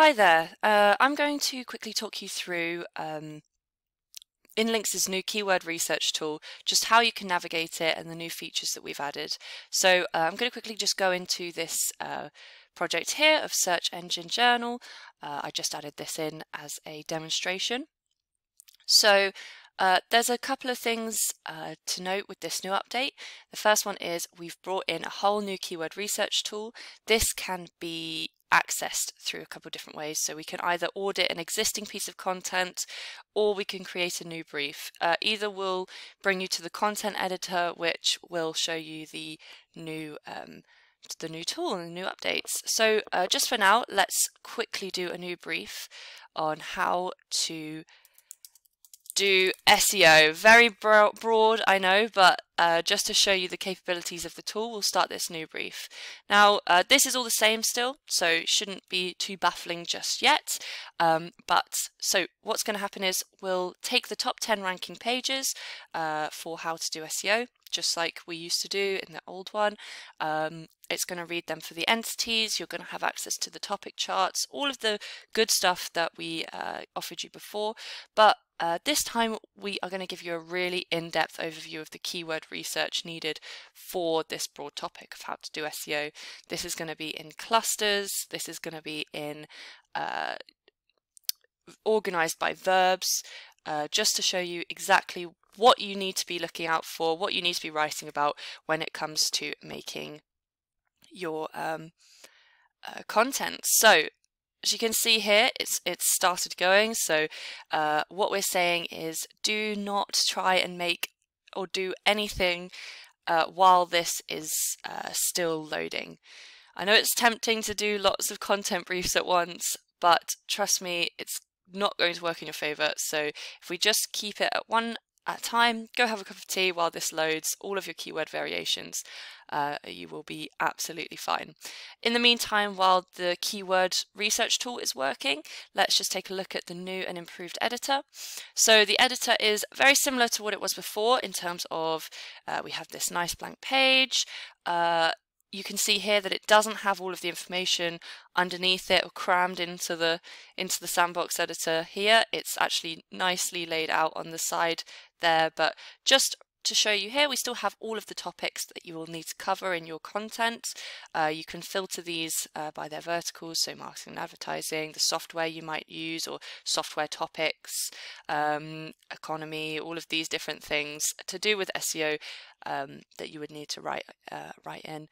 Hi there. I'm going to quickly talk you through InLinks' new keyword research tool, just how you can navigate it and the new features that we've added. So I'm going to quickly just go into this project here of Search Engine Journal. I just added this in as a demonstration. So there's a couple of things to note with this new update. The first one is we've brought in a whole new keyword research tool. This can be accessed through a couple of different ways. So we can either audit an existing piece of content or we can create a new brief. Either will bring you to the content editor, which will show you the new tool and the new updates. So just for now, let's quickly do a new brief on how to do SEO. Very broad, I know, but just to show you the capabilities of the tool, we'll start this new brief. Now, this is all the same still, so shouldn't be too baffling just yet. So what's going to happen is we'll take the top 10 ranking pages for how to do SEO, just like we used to do in the old one. It's going to read them for the entities. You're going to have access to the topic charts, all of the good stuff that we offered you before. But this time we are going to give you a really in-depth overview of the keyword research needed for this broad topic of how to do SEO. This is going to be in clusters. This is going to be in organized by verbs, just to show you exactly what you need to be looking out for, what you need to be writing about when it comes to making your content. So as you can see here, it's started going. So what we're saying is do not try and make or do anything while this is still loading. I know it's tempting to do lots of content briefs at once, but trust me, it's not going to work in your favor. So if we just keep it at one at a time, go have a cup of tea while this loads all of your keyword variations, you will be absolutely fine. In the meantime, while the keyword research tool is working, let's just take a look at the new and improved editor. So the editor is very similar to what it was before in terms of we have this nice blank page. You can see here that it doesn't have all of the information underneath it or crammed into the sandbox editor here. It's actually nicely laid out on the side there, but just to show you here, we still have all of the topics that you will need to cover in your content. You can filter these by their verticals, so marketing and advertising, the software you might use, or software topics, economy, all of these different things to do with SEO that you would need to write in.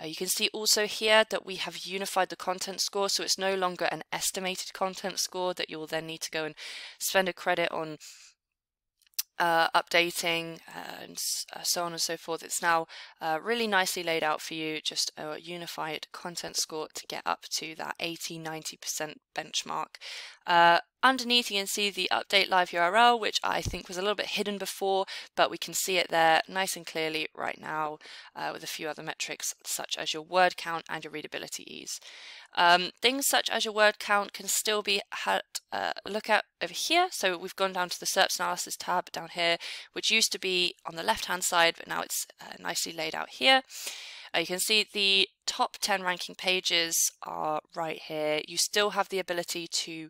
You can see also here that we have unified the content score, so it's no longer an estimated content score that you will then need to go and spend a credit on updating and so on and so forth. It's now really nicely laid out for you, just a unified content score to get up to that 80-90% benchmark. Underneath you can see the update live URL, which I think was a little bit hidden before, but we can see it there nice and clearly right now with a few other metrics such as your word count and your readability ease. Things such as your word count can still be had a look at over here. So we've gone down to the SERPs analysis tab down here, which used to be on the left hand side, but now it's nicely laid out here. You can see the top 10 ranking pages are right here. You still have the ability to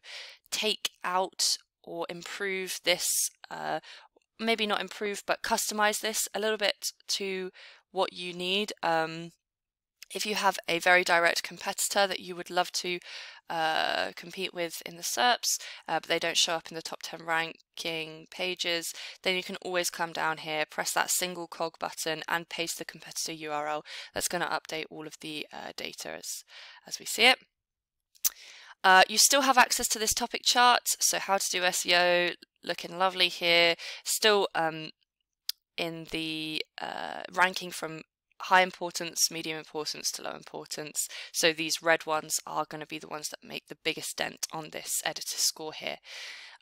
take out or improve this, maybe not improve, but customize this a little bit to what you need. If you have a very direct competitor that you would love to compete with in the SERPs, but they don't show up in the top 10 ranking pages, then you can always come down here, press that single cog button and paste the competitor URL. That's going to update all of the data as we see it. You still have access to this topic chart, so how to do SEO, looking lovely here, still in the ranking from high importance, medium importance to low importance. So these red ones are going to be the ones that make the biggest dent on this editor score here.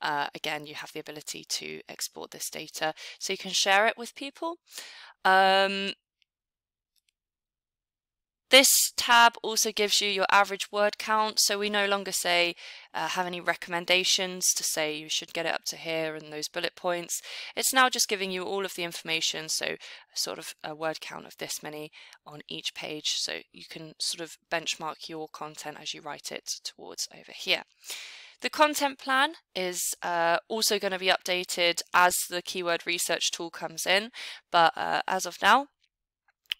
Again, you have the ability to export this data so you can share it with people. Things This tab also gives you your average word count, so we no longer say have any recommendations to say you should get it up to here and those bullet points. It's now just giving you all of the information, so sort of a word count of this many on each page, so you can sort of benchmark your content as you write it towards over here. The content plan is also going to be updated as the keyword research tool comes in, but as of now,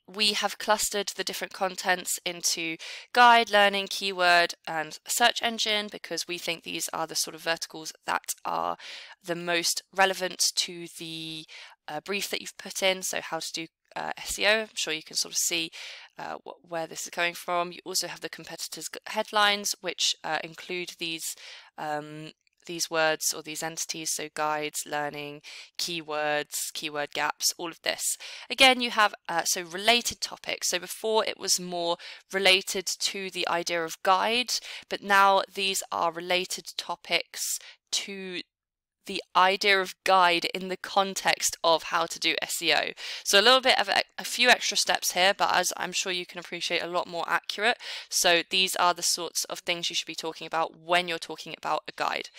we have clustered the different contents into guide, learning, keyword, and search engine, because we think these are the sort of verticals that are the most relevant to the brief that you've put in. So how to do SEO, I'm sure you can sort of see where this is coming from. You also have the competitors' headlines, which include these words or these entities, so guides, learning, keywords, keyword gaps, all of this. Again, you have so related topics. So before it was more related to the idea of guide, but now these are related topics to the idea of guide in the context of how to do SEO. So a little bit of a few extra steps here, but as I'm sure you can appreciate, a lot more accurate. So these are the sorts of things you should be talking about when you're talking about a guide.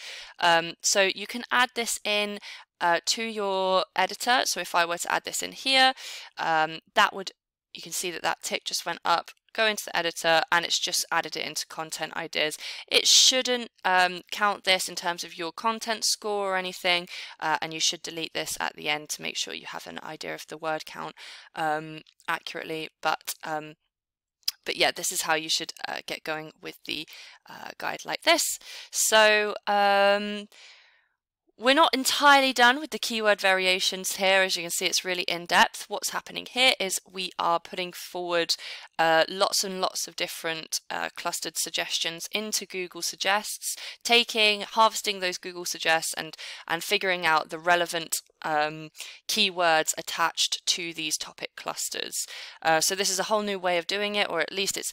So you can add this in to your editor. So if I were to add this in here, you can see that tick just went up. Go into the editor and it's just added it into content ideas. It shouldn't count this in terms of your content score or anything, and you should delete this at the end to make sure you have an idea of the word count accurately. But yeah, this is how you should get going with the guide like this. So we're not entirely done with the keyword variations here. As you can see, it's really in depth. What's happening here is we are putting forward lots and lots of different clustered suggestions into Google Suggests, harvesting those Google Suggests and figuring out the relevant keywords attached to these topic clusters. So this is a whole new way of doing it, or at least it's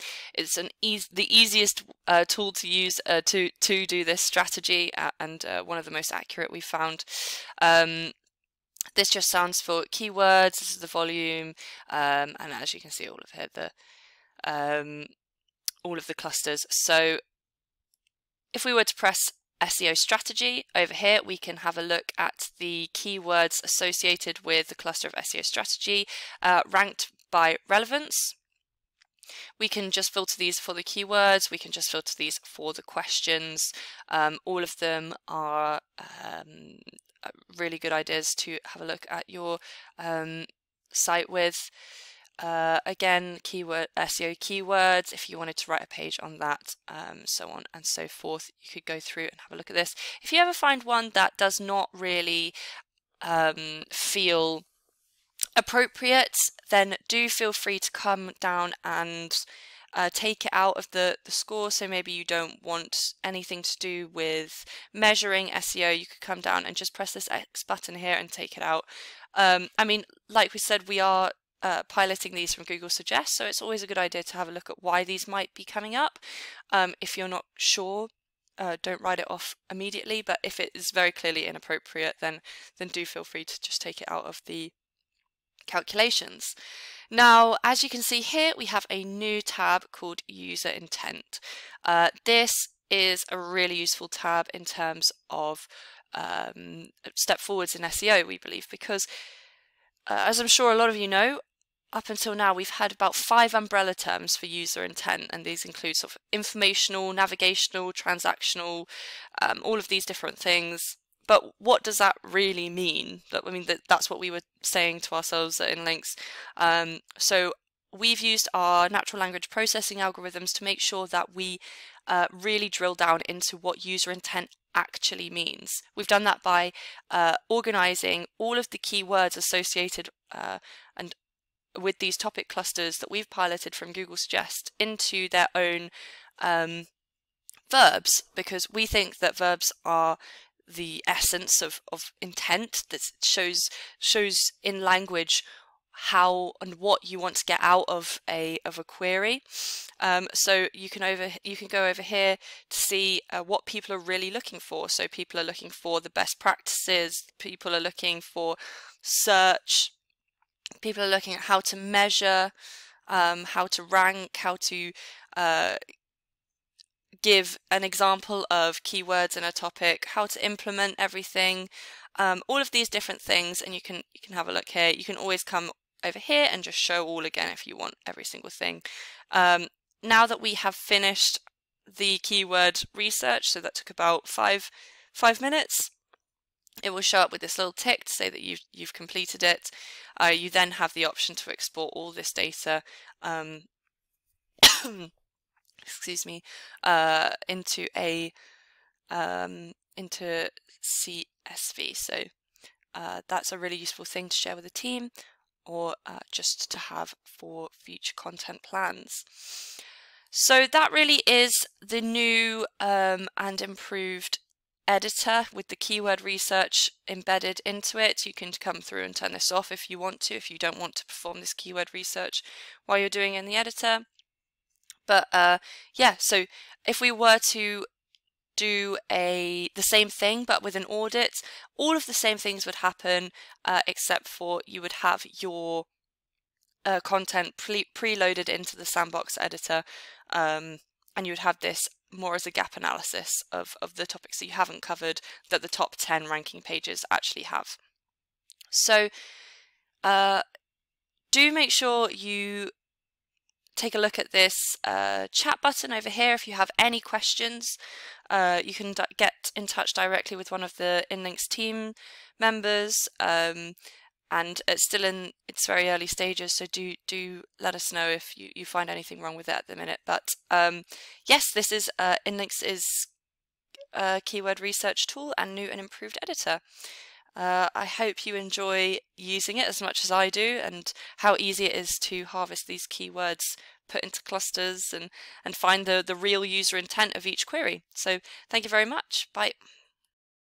the easiest tool to use to do this strategy, and one of the most accurate we've found. This just stands for keywords. This is the volume, and as you can see, all of here all of the clusters. So if we were to press SEO strategy over here, we can have a look at the keywords associated with the cluster of SEO strategy ranked by relevance. We can just filter these for the keywords. We can just filter these for the questions. All of them are really good ideas to have a look at your site with. Again, keyword SEO keywords, if you wanted to write a page on that, so on and so forth, you could go through and have a look at this. If you ever find one that does not really feel appropriate, then do feel free to come down and take it out of the score. So maybe you don't want anything to do with measuring SEO, you could come down and just press this X button here and take it out. I mean, like we said, we are piloting these from Google Suggests, so it's always a good idea to have a look at why these might be coming up. If you're not sure, don't write it off immediately, but if it is very clearly inappropriate, then do feel free to just take it out of the calculations. Now, as you can see here, we have a new tab called User Intent. This is a really useful tab in terms of step forwards in SEO, we believe, because as I'm sure a lot of you know, up until now we've had about 5 umbrella terms for user intent, and these include sort of informational, navigational, transactional, all of these different things. But what does that really mean? I mean, that's what we were saying to ourselves at InLinks. So we've used our natural language processing algorithms to make sure that we really drill down into what user intent actually means. We've done that by organizing all of the keywords associated and with these topic clusters that we've piloted from Google Suggest into their own verbs, because we think that verbs are the essence of intent, that shows in language how and what you want to get out of a query. So you can go over here to see what people are really looking for. So people are looking for the best practices, people are looking for search, people are looking at how to measure, how to rank, how to give an example of keywords in a topic, how to implement everything, all of these different things. And you can have a look here. You can always come over here and just show all again if you want every single thing. Now that we have finished the keyword research, so that took about five minutes, it will show up with this little tick to say that you've completed it. You then have the option to export all this data excuse me, into CSV. So that's a really useful thing to share with the team, or just to have for future content plans. So that really is the new and improved editor with the keyword research embedded into it. You can come through and turn this off if you want to, if you don't want to perform this keyword research while you're doing it in the editor. But yeah, so if we were to do the same thing but with an audit, all of the same things would happen, except for you would have your content preloaded into the sandbox editor, and you would have this more as a gap analysis of the topics that you haven't covered that the top 10 ranking pages actually have. So do make sure you take a look at this chat button over here if you have any questions. You can get in touch directly with one of the InLinks team members, and it's still in its very early stages, so do let us know if you find anything wrong with it at the minute. But yes, this is InLinks' keyword research tool and new and improved editor. I hope you enjoy using it as much as I do, and how easy it is to harvest these keywords, put into clusters, and find the real user intent of each query. So thank you very much. Bye.